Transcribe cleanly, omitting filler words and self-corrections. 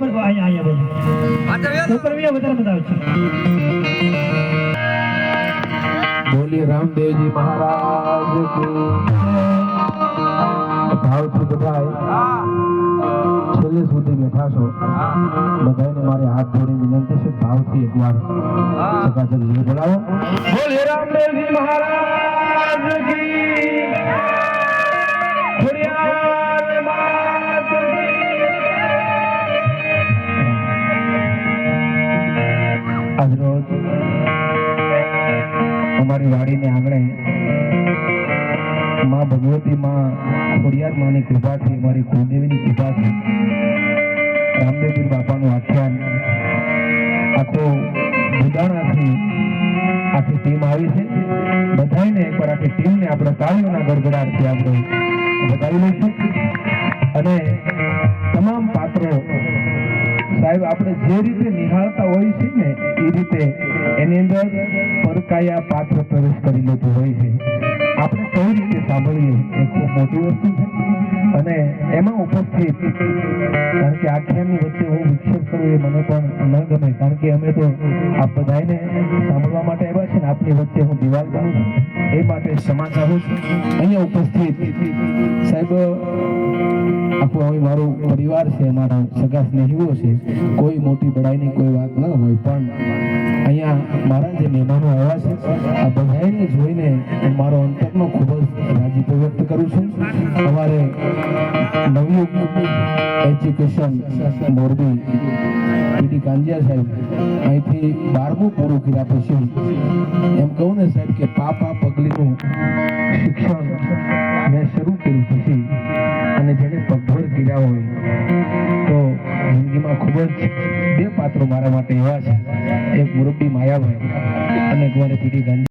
ઉપર અહીંયા બોલો ઉપર વધારે મજા આવે છે। બોલી રામદેવજી મહારાજ કી ભાવથી બધાય છેલ્લે સુધી બેઠા છો બધાને મારે હાથ જોડી વિનંતી છે ભાવથી એકવાર ચકાચક જય બોલાવો। બોલી રામદેવજી મહારાજ કી ખોડિયાર માત કી। આજ રોજ हमारी वाड़ी ने आंगणे माँ भगवती माँ खोडियार माँ की कृपा थी हमारी कुलदेवी की कृपा थी रामदेवपीर बापा नु आख्यान आखो बुदाणा थी आखी टीम आई है बधाई ने एक बार आखी टीम ने अपने ताळीओना गड़गड़ाट थी આપણે બતાવી લઈશું અને તમામ પાત્રો સાહેબ આપણે જે રીતે નિહાળતા હોય છે ને એ રીતે એની અંદર પરકાયા પાત્ર પ્રવેશ કરી લેતું હોય છે આપણે કઈ રીતે સાંભળીએ એ ખૂબ મોટી વસ્તુ છે અને એમાં ઉપસ્થિત કારણ કે આખ્યાનની વચ્ચે હું વિક્ષેપ કરું એ મને પણ ન ગમે કારણ કે અમે તો આ બધાને સાંભળવા માટે આવ્યા છે ને આપની વચ્ચે હું દિવાલ બનું છું એ માટે ક્ષમા ચાહું છું। અહીંયા ઉપસ્થિત સાહેબ આખું હવે મારો પરિવાર છે મારા સગા સ્નેહીઓ છે કોઈ મોટી બડાઈની કોઈ વાત ન હોય પણ અહીંયા મારા જે મહેમાનો આવ્યા છે આ બધાને જોઈને મારો અંતરનો ખૂબ જ રાજીપો વ્યક્ત કરું છું। અમારે નવયુગ એજ્યુકેશન મોરબી પીડી કાંજિયા સાહેબ અહીંથી 12મું પૂરું કર્યા પછી એમ કહું ને સાહેબ કે પાપા પગલીનું શિક્ષણ મેં શરૂ કર્યું પછી અને જેને પગભર કર્યા હોય તો જિંદગીમાં ખૂબ જ બે પાત્રો મારા માટે એવા છે એક મુરબ્બી માયાભાઈ અને એક મારે પીડી ગાંધી